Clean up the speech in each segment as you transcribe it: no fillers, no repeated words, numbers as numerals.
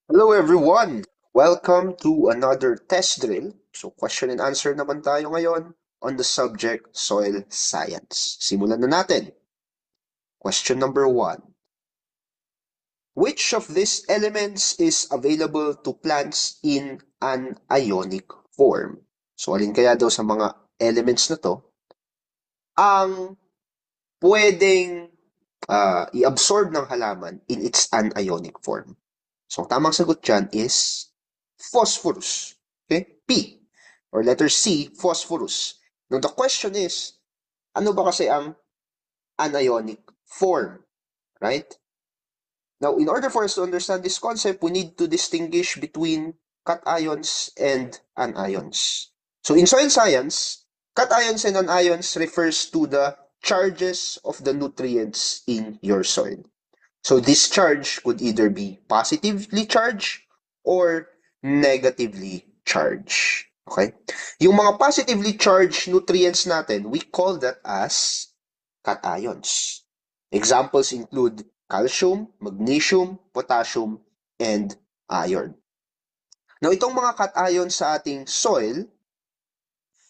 Hello everyone! Welcome to another test drill. So question and answer naman tayo ngayon on the subject soil science. Simulan na natin. Question number 1. Which of these elements is available to plants in an ionic form? So alin kaya daw sa mga elements na to ang pwedeng i-absorb ng halaman in its anionic form? So ang tamang sagot dyan is phosphorus. Okay? P. Or letter C, phosphorus. Now the question is, ano ba kasi ang anionic form? Right? Now, in order for us to understand this concept, we need to distinguish between cations and anions. So in soil science, cations and anions refers to the charges of the nutrients in your soil. So this charge could either be positively charged or negatively charged. Okay? Yung mga positively charged nutrients natin, we call that as cations. Examples include calcium, magnesium, potassium, and iron. Now, itong mga cations sa ating soil,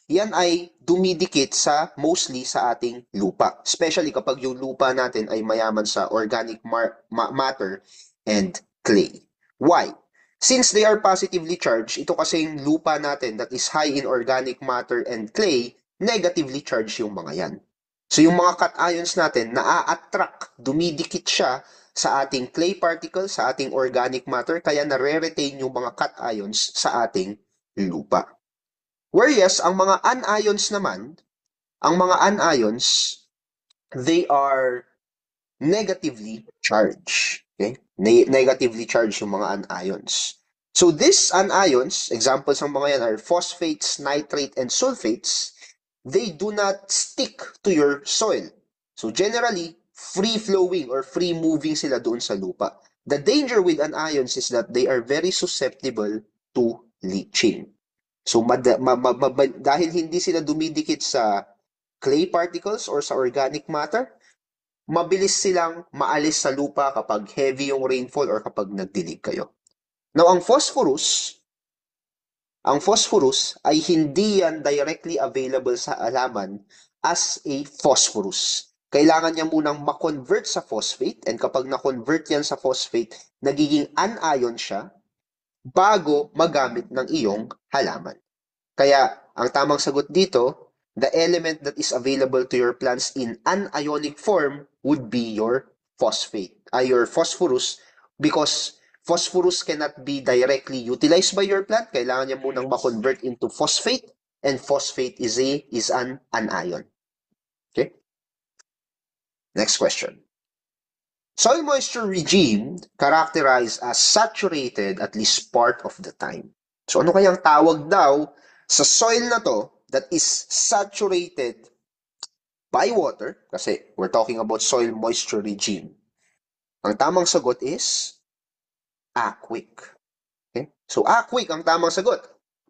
yan ay dumidikit mostly sa ating lupa. Especially kapag yung lupa natin ay mayaman sa organic matter and clay. Why? Since they are positively charged, ito kasing lupa natin that is high in organic matter and clay, negatively charged yung mga yan. So yung mga cations natin, naa-attract, dumidikit siya sa ating clay particles, sa ating organic matter, kaya nare-retain yung mga cations sa ating lupa. Whereas, ang mga anions, they are negatively charged. Okay? Negatively charged yung mga anions. So these anions, examples ng mga yan are phosphates, nitrate, and sulfates. They do not stick to your soil. So generally, free-flowing or free-moving sila doon sa lupa. The danger with anions is that they are very susceptible to leaching. So dahil hindi sila dumidikit sa clay particles or sa organic matter, mabilis silang maalis sa lupa kapag heavy yung rainfall or kapag nagdilig kayo. Now, ang phosphorus ay hindi yan directly available sa halaman as a phosphorus. Kailangan niya munang ma-convert sa phosphate, and kapag na-convert yan sa phosphate, nagiging anion siya bago magamit ng iyong halaman. Kaya, ang tamang sagot dito, the element that is available to your plants in anionic form would be your your phosphorus, because phosphorus cannot be directly utilized by your plant. Kailangan niya munang ma-convert into phosphate, and phosphate is an anion. Okay? Next question. Soil moisture regime characterized as saturated at least part of the time. So ano kayang tawag daw sa soil na to that is saturated by water? Kasi we're talking about soil moisture regime. Ang tamang sagot is aquic. Okay? So aquic ang tamang sagot.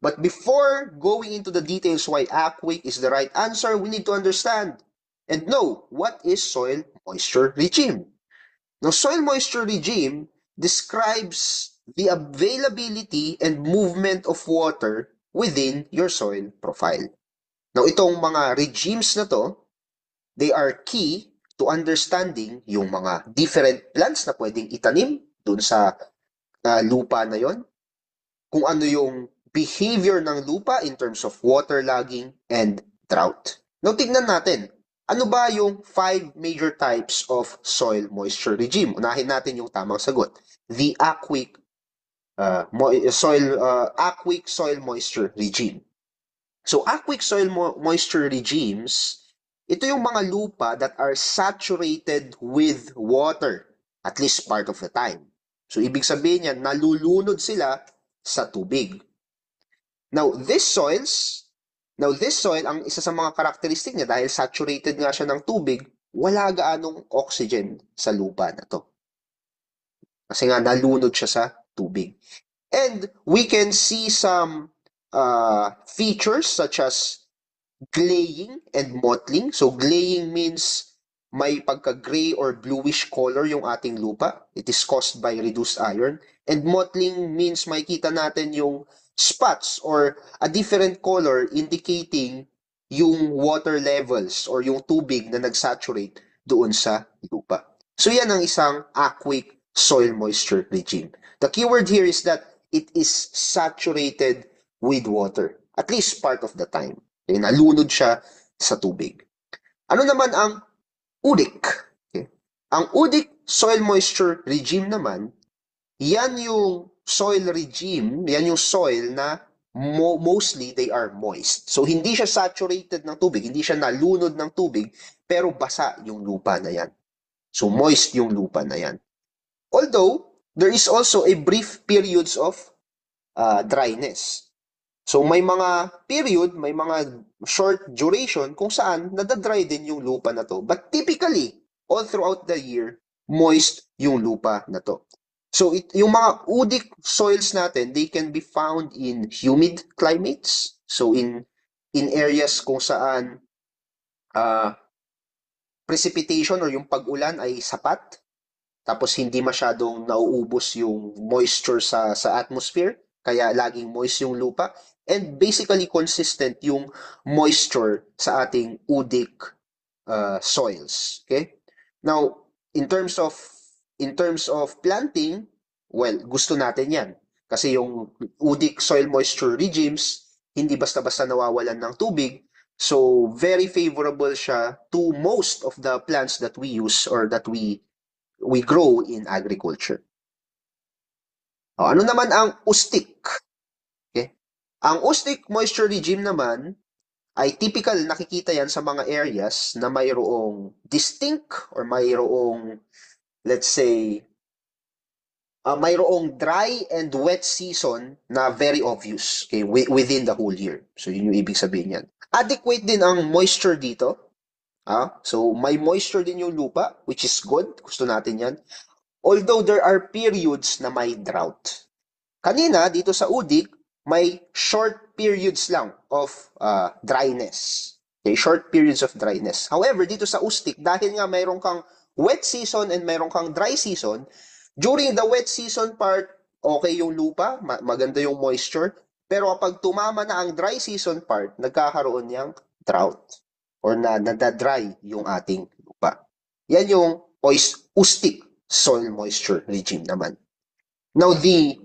But before going into the details why aquic is the right answer, we need to understand and know what is soil moisture regime. Now, soil moisture regime describes the availability and movement of water within your soil profile. Now, itong mga regimes na to, they are key to understanding yung mga different plants na pwedeng itanim dun sa lupa na yon, kung ano yung behavior ng lupa in terms of waterlogging and drought. Now, tignan natin, ano ba yung 5 major types of soil moisture regime? Unahin natin yung tamang sagot. The aquic soil moisture regime. So, aquic soil moisture regimes, ito yung mga lupa that are saturated with water at least part of the time. So, ibig sabihin yan, nalulunod sila sa tubig. Now, this soil, ang isa sa mga karakteristik niya, dahil saturated nga siya ng tubig, wala gaanong oxygen sa lupa na to. Kasi nga, nalunod siya sa tubig. And we can see some features such as glaying and mottling. So, glaying means may pagka-gray or bluish color yung ating lupa. It is caused by reduced iron. And mottling means makikita natin yung spots or a different color indicating yung water levels or yung tubig na nag-saturate doon sa lupa. So yan ang isang aqueous soil moisture regime. The keyword here is that it is saturated with water, at least part of the time. Okay, nalunod siya sa tubig. Ano naman ang UDIC? Okay. Ang UDIC soil moisture regime naman, yan yung soil regime, yan yung soil na mostly they are moist. So hindi siya saturated ng tubig, hindi siya nalunod ng tubig, pero basa yung lupa na yan. So moist yung lupa na yan. Although, there is also a brief periods of dryness. So may mga period, may mga short duration kung saan nadadry din yung lupa na to. But typically, all throughout the year, moist yung lupa na to. So yung mga UDIC soils natin, they can be found in humid climates. So in areas kung saan precipitation or yung pag-ulan ay sapat, tapos hindi masyadong nauubos yung moisture sa atmosphere, kaya laging moist yung lupa, and basically consistent yung moisture sa ating UDIC soils. Okay? Now, in terms of planting, well, gusto natin 'yan. Kasi yung UDIC soil moisture regimes hindi basta-basta nawawalan ng tubig. So, very favorable siya to most of the plants that we use or that we grow in agriculture. Ano naman ang USTIC? Okay? Ang USTIC moisture regime naman ay typical, nakikita yan sa mga areas na mayroong distinct or mayroong, let's say, mayroong dry and wet season na very obvious, okay, within the whole year. So yun yung ibig sabihin yan. Adequate din ang moisture dito. So may moisture din yung lupa, which is good. Gusto natin yan. Although there are periods na may drought. Kanina, dito sa UDIC, may short periods lang of dryness. Okay, short periods of dryness. However, dito sa USTIC, dahil nga mayroon kang wet season and mayroon kang dry season, during the wet season part, okay yung lupa, maganda yung moisture, pero kapag tumama na ang dry season part, nagkakaroon niyang drought or nadadry yung ating lupa. Yan yung USTIC soil moisture regime naman. Now, the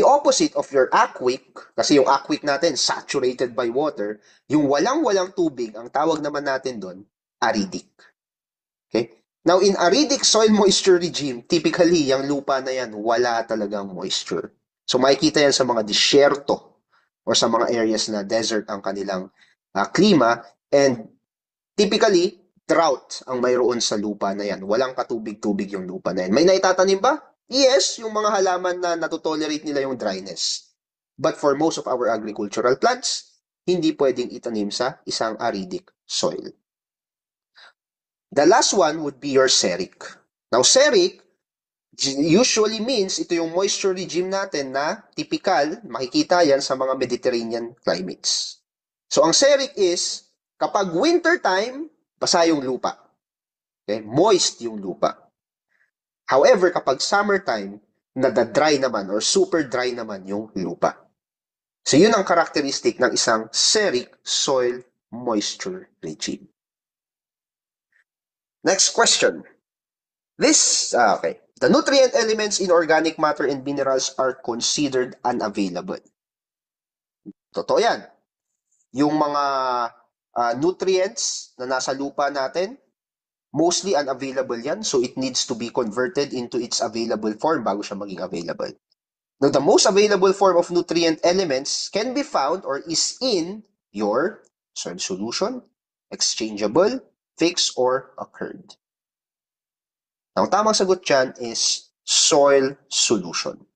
opposite of your aqueous, kasi yung aqueous natin, saturated by water, yung walang-walang tubig, ang tawag naman natin doon, acidic. Okay? Now, in acidic soil moisture regime, typically, yung lupa na yan, wala talagang moisture. So, makikita yan sa mga disyerto or sa mga areas na desert ang kanilang klima, and typically, drought ang mayroon sa lupa na yan. Walang katubig-tubig yung lupa na yan. May naitatanim ba? Yes, yung mga halaman na natutolerate nila yung dryness. But for most of our agricultural plants, hindi pwedeng itanim sa isang acidic soil. The last one would be your xeric. Now, xeric usually means ito yung moisture regime natin na typical, makikita yan sa mga Mediterranean climates. So, ang xeric is, kapag winter time, basa yung lupa. Okay? Moist yung lupa. However, kapag summertime, nadadry naman or super dry naman yung lupa. So, yun ang characteristic ng isang xeric soil moisture regime. Next question. Okay. The nutrient elements in organic matter and minerals are considered unavailable. Totoo yan. Yung mga nutrients na nasa lupa natin, mostly unavailable yan, so it needs to be converted into its available form bago siya maging available. Now, the most available form of nutrient elements can be found or is in your soil solution, exchangeable, fixed, or occurred. Now, ang tamang sagot dyan is soil solution.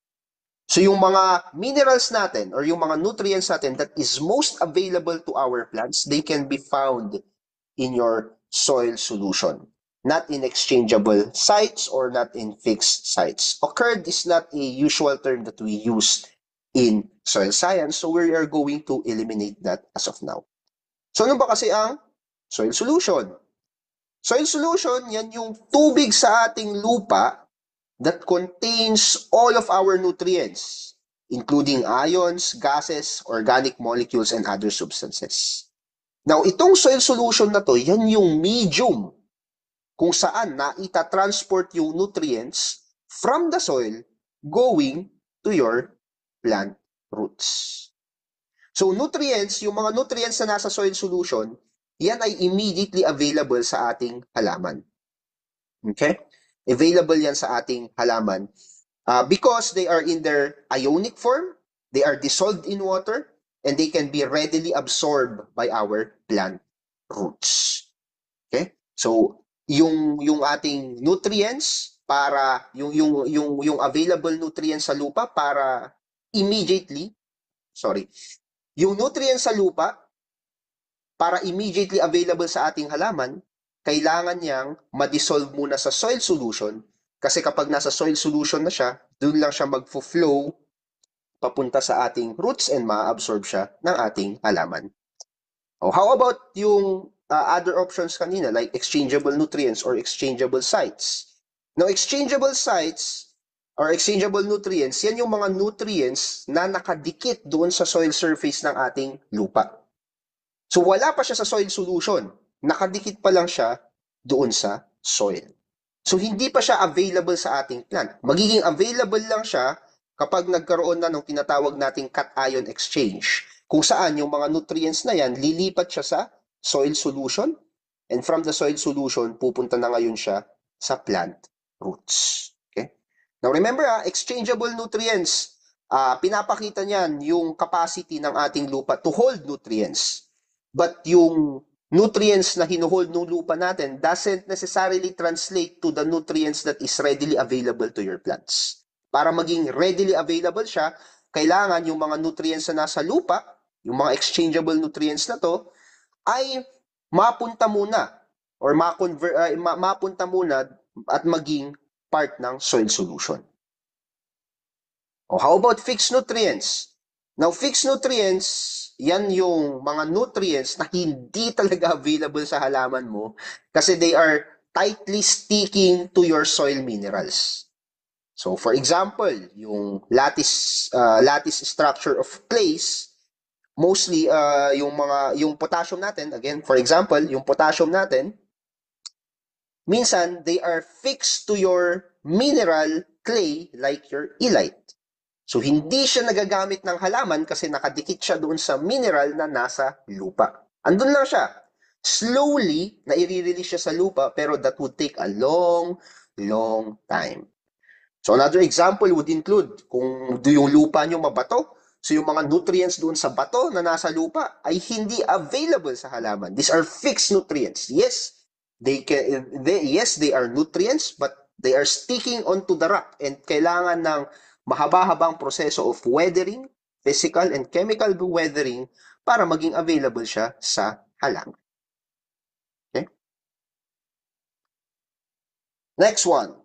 So, yung mga minerals natin or yung mga nutrients natin that is most available to our plants, they can be found in your soil solution, not in exchangeable sites or not in fixed sites. Occurred is not a usual term that we use in soil science, so we are going to eliminate that as of now. So ano ba kasi ang soil solution? Soil solution, yan yung tubig sa ating lupa that contains all of our nutrients, including ions, gases, organic molecules, and other substances. Now, itong soil solution na to, yan yung medium kung saan na ita-transport yung nutrients from the soil going to your plant roots. So, nutrients, yung mga nutrients na nasa soil solution, yan ay immediately available sa ating halaman. Okay? Available yan sa ating halaman because they are in their ionic form, they are dissolved in water, and they can be readily absorbed by our plant roots. Okay? So, yung ating nutrients para yung available nutrients sa lupa para immediately, yung nutrients sa lupa para immediately available sa ating halaman, kailangan niyang ma-dissolve muna sa soil solution kasi kapag nasa soil solution na siya, doon lang siya mag-flow papunta sa ating roots and ma-absorb siya ng ating halaman. Oh, how about yung other options kanina like exchangeable nutrients or exchangeable sites? Now, exchangeable sites or exchangeable nutrients, yan yung mga nutrients na nakadikit doon sa soil surface ng ating lupa. So wala pa siya sa soil solution. Nakadikit pa lang siya doon sa soil. So hindi pa siya available sa ating plant. Magiging available lang siya kapag nagkaroon na ng tinatawag nating cation exchange, kung saan yung mga nutrients na yan lilipat siya sa soil solution, and from the soil solution, pupunta na ngayon siya sa plant roots. Okay? Now remember, exchangeable nutrients, pinapakita niyan yung capacity ng ating lupa to hold nutrients. But yung nutrients na hinuhold ng lupa natin doesn't necessarily translate to the nutrients that is readily available to your plants. Para maging readily available siya, kailangan yung mga nutrients na nasa lupa, yung mga exchangeable nutrients na to, ay mapunta muna or mapunta muna at maging part ng soil solution. Oh, how about fixed nutrients? Now, fixed nutrients, yan yung mga nutrients na hindi talaga available sa halaman mo kasi they are tightly sticking to your soil minerals. So, for example, yung lattice structure of clays, mostly yung potassium natin, again, for example, yung potassium natin, minsan they are fixed to your mineral clay like your elite. So, hindi siya nagagamit ng halaman kasi nakadikit siya doon sa mineral na nasa lupa. Andun lang siya. Slowly, na-release siya sa lupa, pero that would take a long, long time. So, another example would include, kung yung lupa nyo mabato, so yung mga nutrients doon sa bato na nasa lupa ay hindi available sa halaman. These are fixed nutrients. Yes, they are nutrients, but they are sticking onto the rock and kailangan ng mahaba-habang proseso of weathering, physical and chemical weathering para maging available siya sa halaman. Okay? Next one.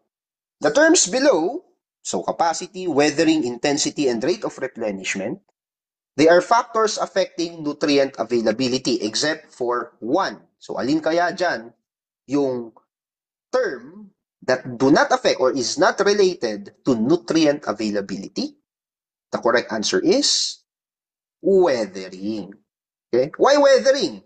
The terms below, so capacity, weathering, intensity, and rate of replenishment, they are factors affecting nutrient availability except for one. So alin kaya dyan yung term that do not affect or is not related to nutrient availability? The correct answer is weathering. Okay? Why weathering?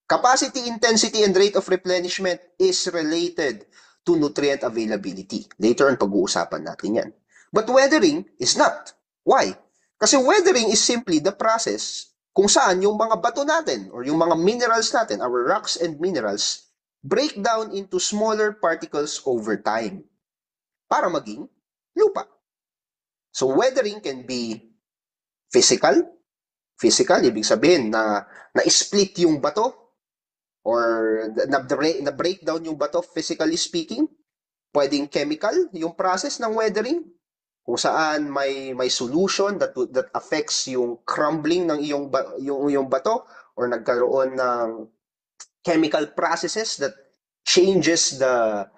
Capacity, intensity, and rate of replenishment is related to nutrient availability. Later on, pag-uusapan natin yan. But weathering is not. Why? Kasi weathering is simply the process kung saan yung mga bato natin or yung mga minerals natin, our rocks and minerals, break down into smaller particles over time para maging lupa. So weathering can be physical. Physical, ibig sabihin na na-split yung bato or na-breakdown yung bato physically speaking. Pwedeng chemical yung process ng weathering kung saan may solution that affects yung crumbling ng yung bato or nagkaroon ng chemical processes that changes the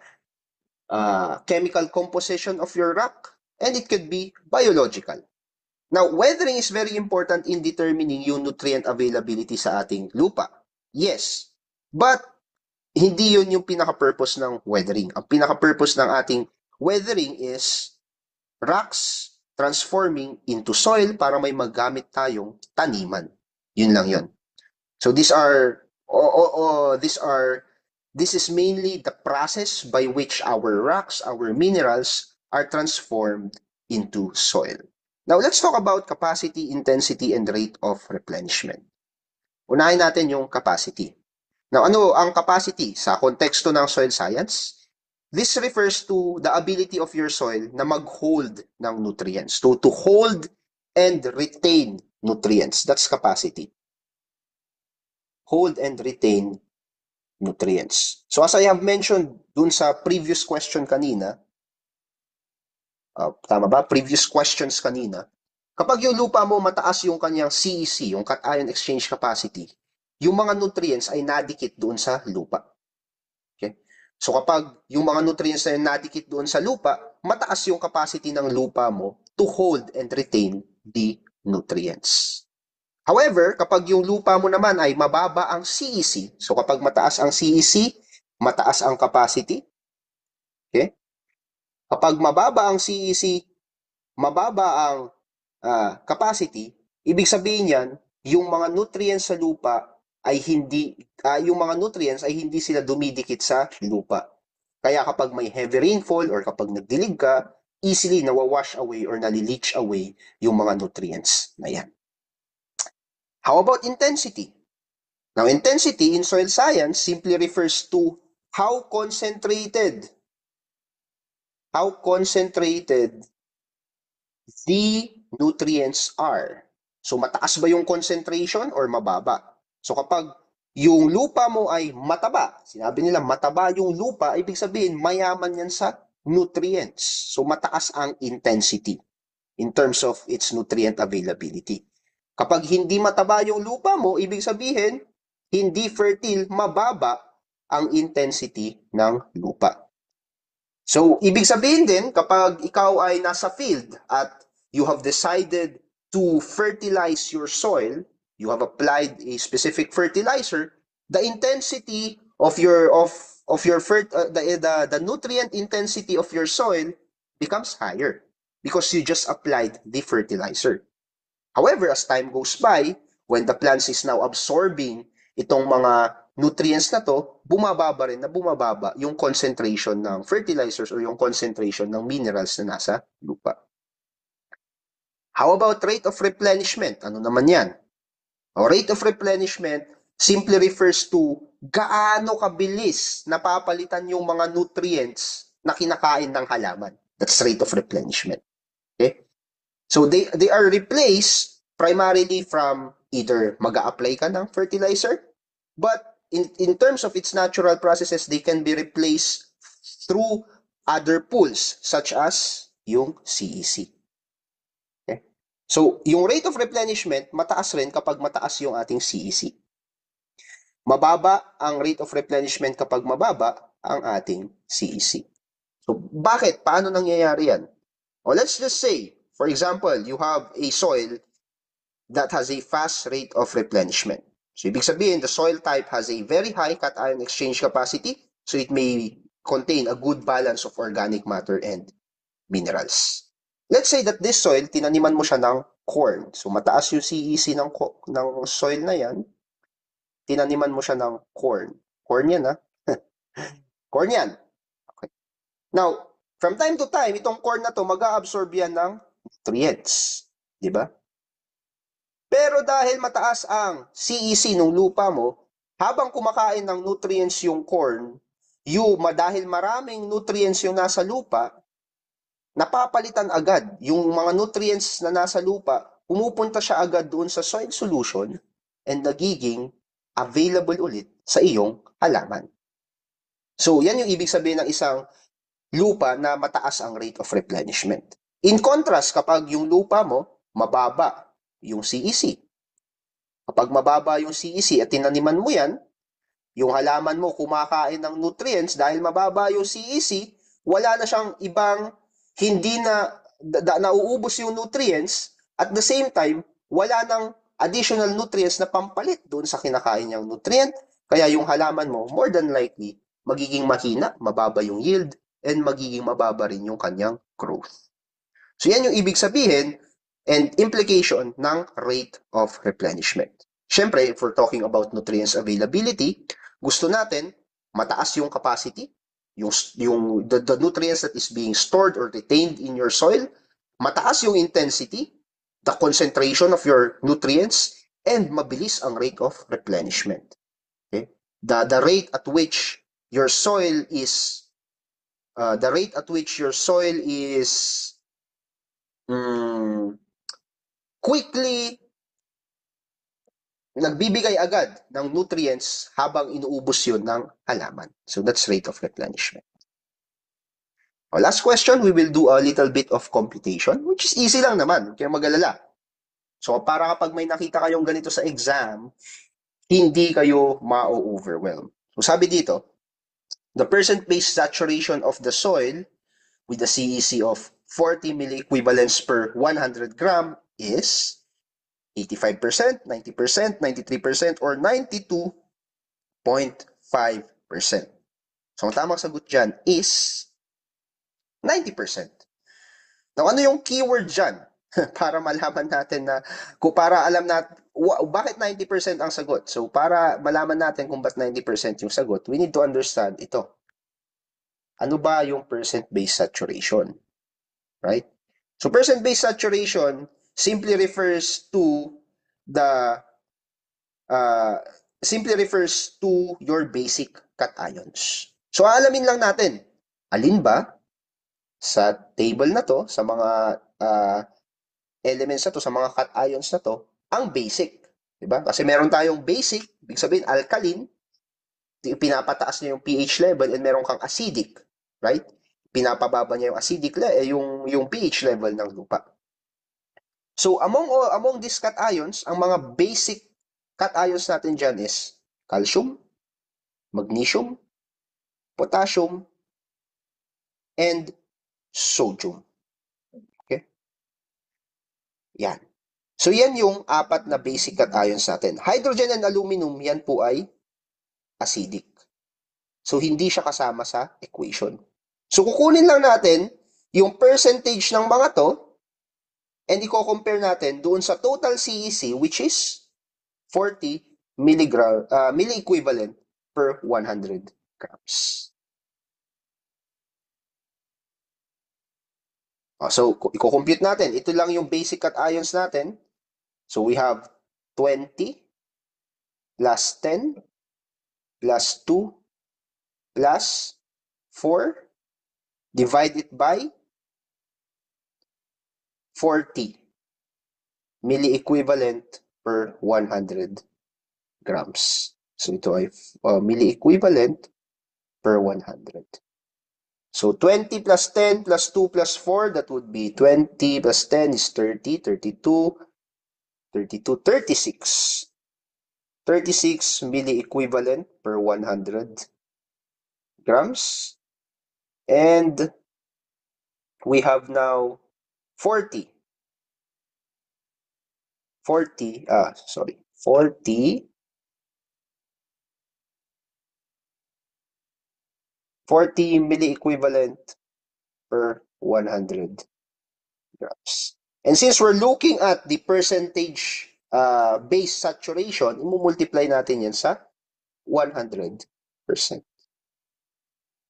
chemical composition of your rock, and it could be biological. Now, weathering is very important in determining yung nutrient availability sa ating lupa. Yes, but hindi yun yung pinaka-purpose ng weathering. Ang pinaka-purpose ng ating weathering is rocks transforming into soil para may magamit tayong taniman. Yun lang yun. So this is mainly the process by which our rocks, our minerals are transformed into soil. Now let's talk about capacity, intensity, and rate of replenishment. Unahin natin yung capacity. Now ano ang capacity sa konteksto ng soil science? This refers to the ability of your soil na mag-hold ng nutrients, to hold and retain nutrients. That's capacity. Hold and retain nutrients. So as I have mentioned dun sa previous question kanina, tama ba? Previous questions kanina, kapag yung lupa mo mataas yung kanyang CEC, yung cation exchange capacity, yung mga nutrients ay nadikit doon sa lupa. Okay? So kapag yung mga nutrients na nadikit doon sa lupa, mataas yung capacity ng lupa mo to hold and retain the nutrients. However, kapag yung lupa mo naman ay mababa ang CEC, so kapag mataas ang CEC, mataas ang capacity. Okay? Kapag mababa ang CEC, mababa ang capacity, ibig sabihin yan, yung mga nutrients sa lupa ay hindi sila dumidikit sa lupa. Kaya kapag may heavy rainfall or kapag nagdilig ka, easily nawawash away or nalileach away yung mga nutrients na yan. How about intensity? Now, intensity in soil science simply refers to how concentrated the nutrients are. So, mataas ba yung concentration or mababa? So, kapag yung lupa mo ay mataba, sinabi nila mataba yung lupa, ibig sabihin mayaman yan sa nutrients. So, mataas ang intensity in terms of its nutrient availability. Kapag hindi mataba yung lupa mo, ibig sabihin, hindi fertile, mababa ang intensity ng lupa. So, ibig sabihin din, kapag ikaw ay nasa field at you have decided to fertilize your soil, you have applied a specific fertilizer, the intensity of the nutrient intensity of your soil becomes higher because you just applied the fertilizer. However, as time goes by, when the plants is now absorbing itong mga nutrients na to, bumababa yung concentration ng fertilizers or yung concentration ng minerals na nasa lupa. How about rate of replenishment? Ano naman yan? O, rate of replenishment simply refers to gaano kabilis napapalitan yung mga nutrients na kinakain ng halaman. That's rate of replenishment. Okay? So they are replaced primarily from either mag-a-apply ka ng fertilizer, but in terms of its natural processes, they can be replaced through other pools such as yung CEC. Okay? So yung rate of replenishment, mataas rin kapag mataas yung ating CEC. Mababa ang rate of replenishment kapag mababa ang ating CEC. So bakit? Paano nangyayari yan? O let's just say, for example, you have a soil that has a fast rate of replenishment. So, ibig sabihin, the soil type has a very high cation exchange capacity, so it may contain a good balance of organic matter and minerals. Let's say that this soil, tinaniman mo siya ng corn. So, mataas yung CEC ng soil na yan. Tinaniman mo siya ng corn. Corn yan, ha? Corn yan. Okay. Now, from time to time, itong corn na to, mag-a-absorb yan ng nutrients. Di ba? Pero dahil mataas ang CEC ng lupa mo, habang kumakain ng nutrients yung corn, dahil maraming nutrients yung nasa lupa, napapalitan agad yung mga nutrients na nasa lupa, pumupunta siya agad doon sa soil solution and nagiging available ulit sa iyong halaman. So, yan yung ibig sabihin ng isang lupa na mataas ang rate of replenishment. In contrast, kapag yung lupa mo, mababa yung CEC. Kapag mababa yung CEC at tinaniman mo yan, yung halaman mo kumakain ng nutrients dahil mababa yung CEC, wala na siyang ibang hindi na nauubos yung nutrients, at the same time, wala nang additional nutrients na pampalit doon sa kinakain niyang nutrient, Kaya yung halaman mo, more than likely, magiging mahina, mababa yung yield, and magiging mababa rin yung kanyang growth. So yan yung ibig sabihin and implication ng rate of replenishment. Siyempre, if we're talking about nutrients availability, gusto natin mataas yung capacity, the nutrients that is being stored or retained in your soil, mataas yung intensity, the concentration of your nutrients, and mabilis ang rate of replenishment. Okay? The rate at which your soil is quickly nagbibigay agad ng nutrients habang inuubos yun ng halaman. So that's rate of replenishment. Last question, we will do a little bit of computation, which is easy lang naman, kaya mag-alala. So para kapag may nakita kayong ganito sa exam, hindi kayo ma-overwhelm. So sabi dito, the percent-based saturation of the soil with a CEC of 40 milliequivalents per 100 gram is 85%, 90%, 93%, or 92.5%. So ang tamang sagot dyan is 90%. Now, ano yung keyword dyan? Para malaman natin na, para alam natin, bakit 90% ang sagot? So, para malaman natin kung ba't 90% yung sagot, we need to understand ito. Ano ba yung percent-based saturation? Right? So, percent-based saturation simply refers to your basic cations. So, aalamin lang natin, alin ba sa table na to, sa mga elements na to, sa mga cations na to, ang basic. Diba? Kasi meron tayong basic, ibig sabihin alkaline, pinapataas niya yung pH level, and meron kang acidic, right? Pinapababa niya yung acidic yung pH level ng lupa. So among these cations, ang mga basic cations natin dyan is calcium, magnesium, potassium, and sodium. Okay? Yan. So yan yung apat na basic cations natin. Hydrogen and aluminum, yan po ay acidic. So hindi siya kasama sa equation. So kukunin lang natin yung percentage ng mga to and i-compare natin doon sa total CEC, which is 40 milliequivalent per 100 grams. So, i-compute natin. Ito lang yung basic cations natin. So, we have 20 plus 10 plus 2 plus 4 divided by 40 milliequivalent per 100 grams. So, ito ay milliequivalent per 100. So, 20 plus 10 plus 2 plus 4, that would be 20 plus 10 is 30, 32, 36. 36 milliequivalent per 100 grams. And we have now 40 milliequivalent per 100 grams. And since we're looking at the percentage base saturation, i-multiply natin yan sa 100%.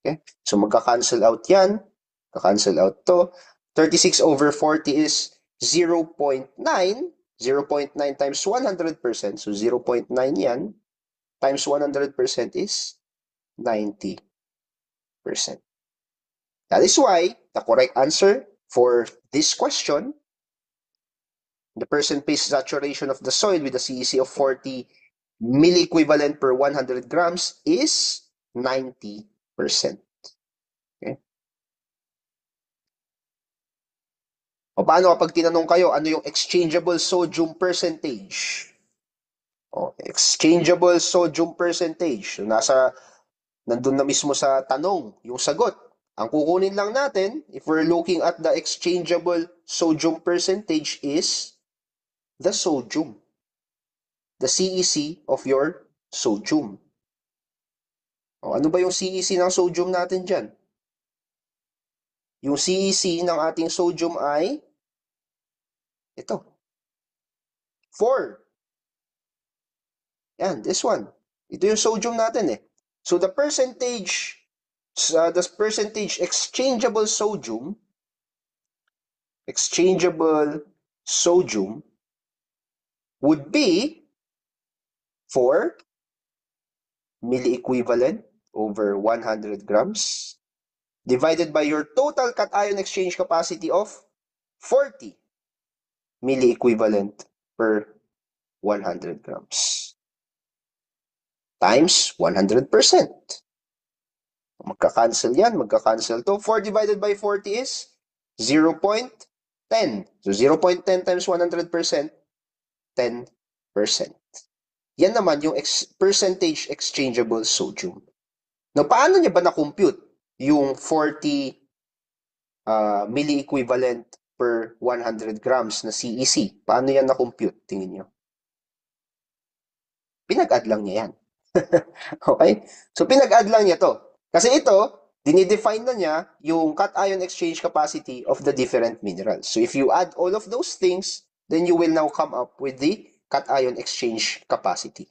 Okay? So magka-cancel out yan. Ka-cancel out to. 36 over 40 is 0.9. 0.9 times 100%. So 0.9 yan. Times 100% is 90%. That is why the correct answer for this question, the percent-based saturation of the soil with a CEC of 40 milliequivalent per 100 grams is 90%. Okay? O paano kapag tinanong kayo, ano yung exchangeable sodium percentage? O, exchangeable sodium percentage. So, nandun na mismo sa tanong, yung sagot. Ang kukunin lang natin, if we're looking at the exchangeable sodium percentage, is the sodium. The CEC of your sodium. O, ano ba yung CEC ng sodium natin dyan? Yung CEC ng ating sodium ay ito, 4. Yan, this one. Ito yung sodium natin eh. So the percentage exchangeable sodium would be 4 milliequivalent over 100 grams divided by your total cation exchange capacity of 40 milliequivalent per 100 grams times 100%. Magka-cancel yan, magka-cancel to. 4 divided by 40 is 0.10. So 0.10 times 100%, 10%. Yan naman yung percentage exchangeable sodium. Now, paano niya ba na-compute yung 40 milliequivalent per 100 grams na CEC? Paano yan na-compute? Tingin nyo. Pinag-add lang niya yan. Okay? So, pinag-add lang niya to. Kasi ito, dinidefine na niya yung cation exchange capacity of the different minerals. So, if you add all of those things, then you will now come up with the cation exchange capacity.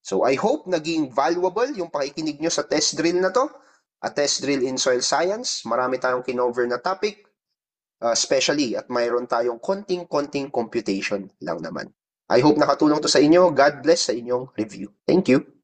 So, I hope naging valuable yung pakikinig nyo sa test drill na to. A test drill in soil science. Marami tayong kinover na topic, especially at mayroon tayong konting computation lang naman. I hope nakatulong to sa inyo. God bless sa inyong review. Thank you.